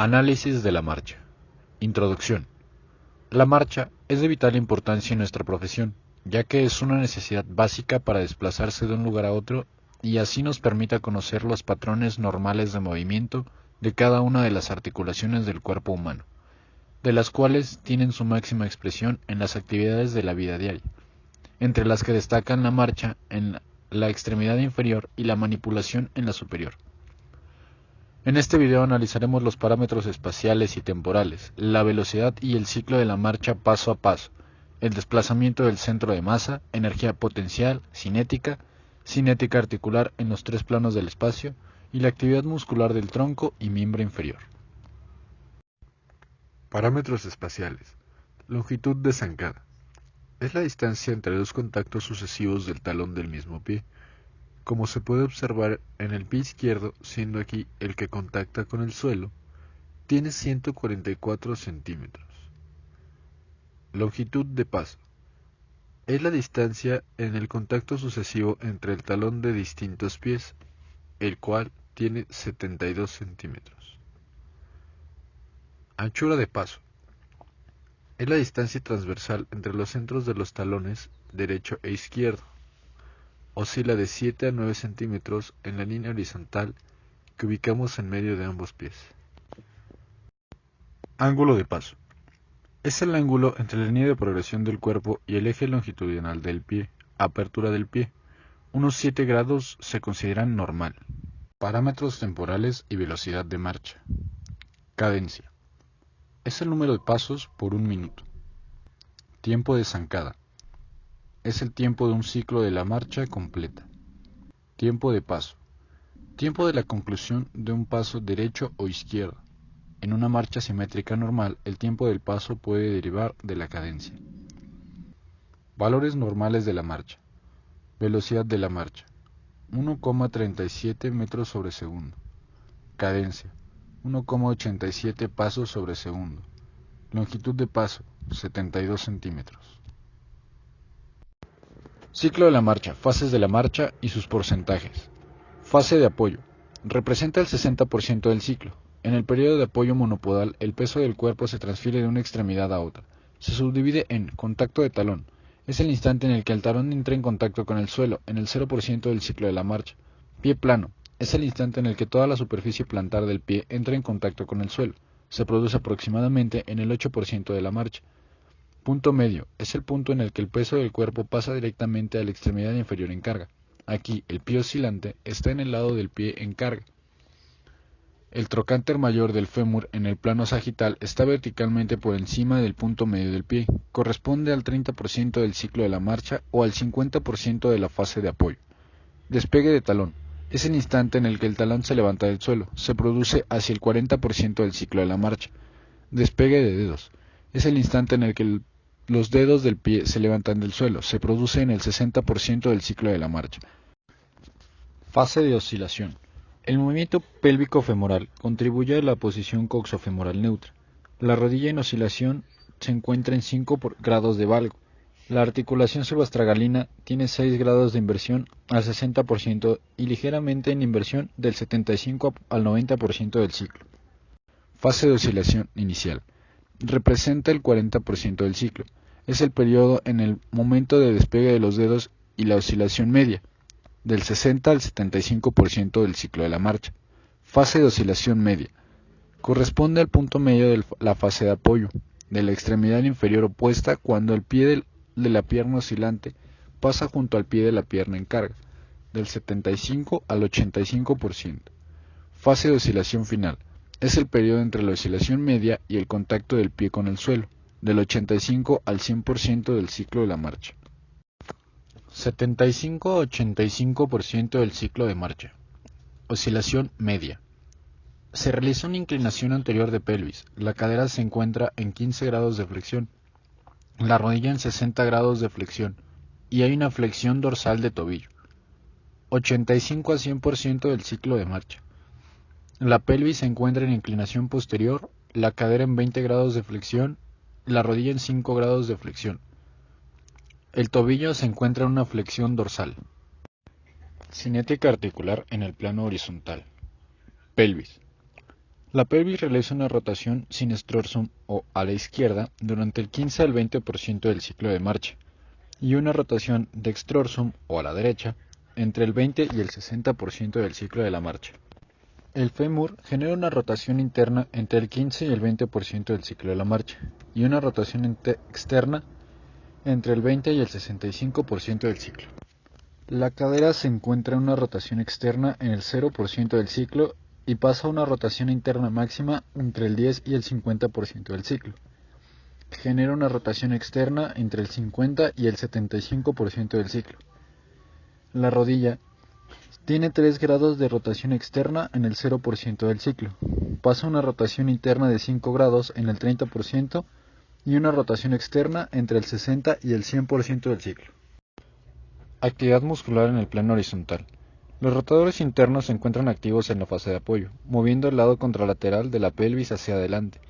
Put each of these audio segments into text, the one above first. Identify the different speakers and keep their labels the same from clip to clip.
Speaker 1: Análisis de la marcha. Introducción. La marcha es de vital importancia en nuestra profesión, ya que es una necesidad básica para desplazarse de un lugar a otro y así nos permita conocer los patrones normales de movimiento de cada una de las articulaciones del cuerpo humano, de las cuales tienen su máxima expresión en las actividades de la vida diaria, entre las que destacan la marcha en la extremidad inferior y la manipulación en la superior. En este video analizaremos los parámetros espaciales y temporales, la velocidad y el ciclo de la marcha paso a paso, el desplazamiento del centro de masa, energía potencial, cinética articular en los tres planos del espacio y la actividad muscular del tronco y miembro inferior.
Speaker 2: Parámetros espaciales. Longitud de zancada. Es la distancia entre dos contactos sucesivos del talón del mismo pie. Como se puede observar en el pie izquierdo, siendo aquí el que contacta con el suelo, tiene 144 centímetros. Longitud de paso. Es la distancia en el contacto sucesivo entre el talón de distintos pies, el cual tiene 72 centímetros. Anchura de paso. Es la distancia transversal entre los centros de los talones derecho e izquierdo. Oscila de 7 a 9 centímetros en la línea horizontal que ubicamos en medio de ambos pies. Ángulo de paso. Es el ángulo entre la línea de progresión del cuerpo y el eje longitudinal del pie, apertura del pie. Unos 7 grados se consideran normal. Parámetros temporales y velocidad de marcha. Cadencia. Es el número de pasos por un minuto. Tiempo de zancada. Es el tiempo de un ciclo de la marcha completa. Tiempo de paso. Tiempo de la conclusión de un paso derecho o izquierdo. En una marcha simétrica normal, el tiempo del paso puede derivar de la cadencia. Valores normales de la marcha. Velocidad de la marcha. 1,37 metros sobre segundo. Cadencia. 1,87 pasos sobre segundo. Longitud de paso. 72 centímetros. Ciclo de la marcha, fases de la marcha y sus porcentajes. Fase de apoyo. Representa el 60% del ciclo. En el periodo de apoyo monopodal, el peso del cuerpo se transfiere de una extremidad a otra. Se subdivide en contacto de talón. Es el instante en el que el talón entra en contacto con el suelo, en el 0% del ciclo de la marcha. Pie plano. Es el instante en el que toda la superficie plantar del pie entra en contacto con el suelo. Se produce aproximadamente en el 8% de la marcha. Punto medio. Es el punto en el que el peso del cuerpo pasa directamente a la extremidad inferior en carga. Aquí, el pie oscilante está en el lado del pie en carga. El trocánter mayor del fémur en el plano sagital está verticalmente por encima del punto medio del pie. Corresponde al 30% del ciclo de la marcha o al 50% de la fase de apoyo. Despegue de talón. Es el instante en el que el talón se levanta del suelo. Se produce hacia el 40% del ciclo de la marcha. Despegue de dedos. Es el instante en el que los dedos del pie se levantan del suelo. Se produce en el 60% del ciclo de la marcha. Fase de oscilación. El movimiento pélvico femoral contribuye a la posición coxofemoral neutra. La rodilla en oscilación se encuentra en 5 grados de valgo. La articulación subastragalina tiene 6 grados de inversión al 60% y ligeramente en inversión del 75 al 90% del ciclo. Fase de oscilación inicial. Representa el 40% del ciclo. Es el periodo en el momento de despegue de los dedos y la oscilación media, del 60 al 75% del ciclo de la marcha. Fase de oscilación media. Corresponde al punto medio de la fase de apoyo, de la extremidad inferior opuesta cuando el pie de la pierna oscilante pasa junto al pie de la pierna en carga, del 75 al 85%. Fase de oscilación final. Es el periodo entre la oscilación media y el contacto del pie con el suelo, del 85 al 100% del ciclo de la marcha. 75-85% del ciclo de marcha. Oscilación media. Se realiza una inclinación anterior de pelvis. La cadera se encuentra en 15 grados de flexión, la rodilla en 60 grados de flexión y hay una flexión dorsal de tobillo. 85 a 100% del ciclo de marcha. La pelvis se encuentra en inclinación posterior, la cadera en 20 grados de flexión, la rodilla en 5 grados de flexión. El tobillo se encuentra en una flexión dorsal. Cinética articular en el plano horizontal. Pelvis. La pelvis realiza una rotación sin extrorsum o a la izquierda durante el 15 al 20% del ciclo de marcha y una rotación de extrorsum o a la derecha entre el 20 y el 60% del ciclo de la marcha. El fémur genera una rotación interna entre el 15 y el 20% del ciclo de la marcha y una rotación externa entre el 20 y el 65% del ciclo. La cadera se encuentra en una rotación externa en el 0% del ciclo y pasa a una rotación interna máxima entre el 10 y el 50% del ciclo. Genera una rotación externa entre el 50 y el 75% del ciclo. La rodilla tiene 3 grados de rotación externa en el 0% del ciclo. Pasa a una rotación interna de 5 grados en el 30% y una rotación externa entre el 60 y el 100% del ciclo. Actividad muscular en el plano horizontal. Los rotadores internos se encuentran activos en la fase de apoyo, moviendo el lado contralateral de la pelvis hacia adelante.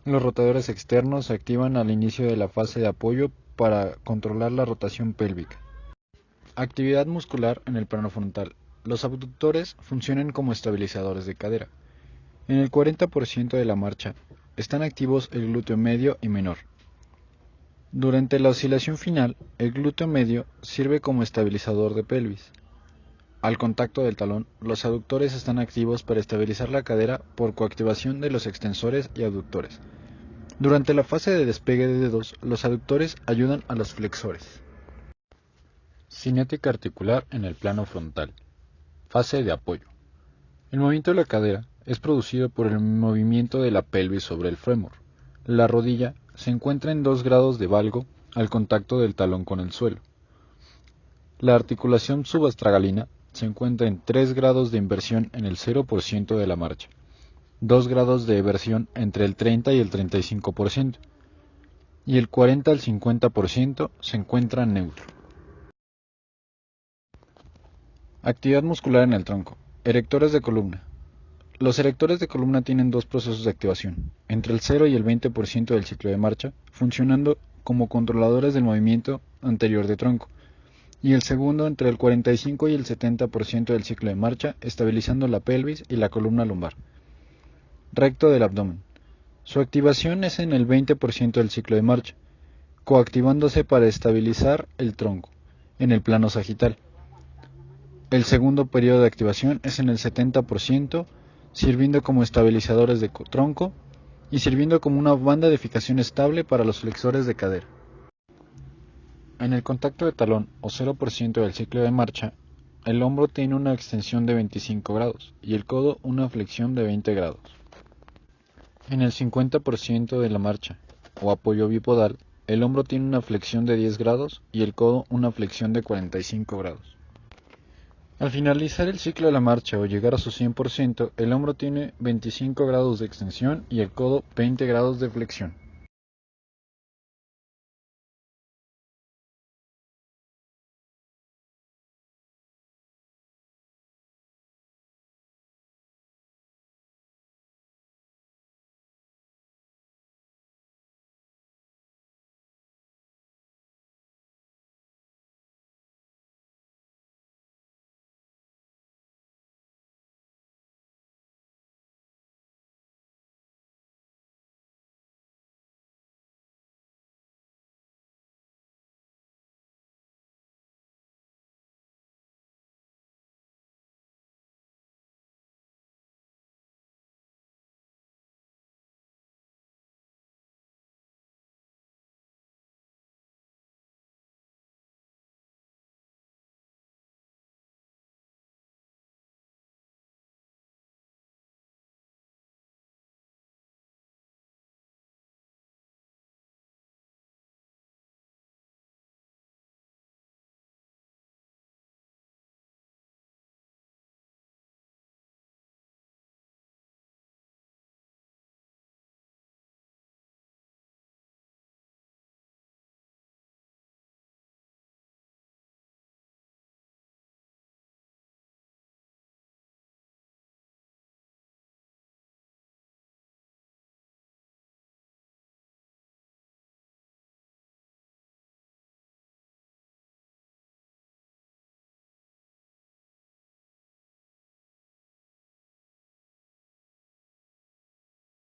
Speaker 2: Los rotadores externos se activan al inicio de la fase de apoyo para controlar la rotación pélvica. Actividad muscular en el plano frontal. Los abductores funcionan como estabilizadores de cadera. En el 40% de la marcha están activos el glúteo medio y menor. Durante la oscilación final, el glúteo medio sirve como estabilizador de pelvis. Al contacto del talón, los aductores están activos para estabilizar la cadera por coactivación de los extensores y abductores. Durante la fase de despegue de dedos, los aductores ayudan a los flexores. Cinética articular en el plano frontal. Fase de apoyo. El movimiento de la cadera es producido por el movimiento de la pelvis sobre el fémur. La rodilla se encuentra en 2 grados de valgo al contacto del talón con el suelo. La articulación subastragalina se encuentra en 3 grados de inversión en el 0% de la marcha, 2 grados de eversión entre el 30 y el 35%, y el 40 al 50% se encuentra neutro. Actividad muscular en el tronco. Erectores de columna. Los erectores de columna tienen 2 procesos de activación, entre el 0 y el 20% del ciclo de marcha, funcionando como controladores del movimiento anterior de tronco, y el segundo entre el 45 y el 70% del ciclo de marcha, estabilizando la pelvis y la columna lumbar. Recto del abdomen. Su activación es en el 20% del ciclo de marcha, coactivándose para estabilizar el tronco, en el plano sagital. El segundo periodo de activación es en el 70%, sirviendo como estabilizadores de tronco y sirviendo como una banda de fijación estable para los flexores de cadera. En el contacto de talón o 0% del ciclo de marcha, el hombro tiene una extensión de 25 grados y el codo una flexión de 20 grados. En el 50% de la marcha o apoyo bipodal, el hombro tiene una flexión de 10 grados y el codo una flexión de 45 grados. Al finalizar el ciclo de la marcha o llegar a su 100%, el hombro tiene 25 grados de extensión y el codo 20 grados de flexión.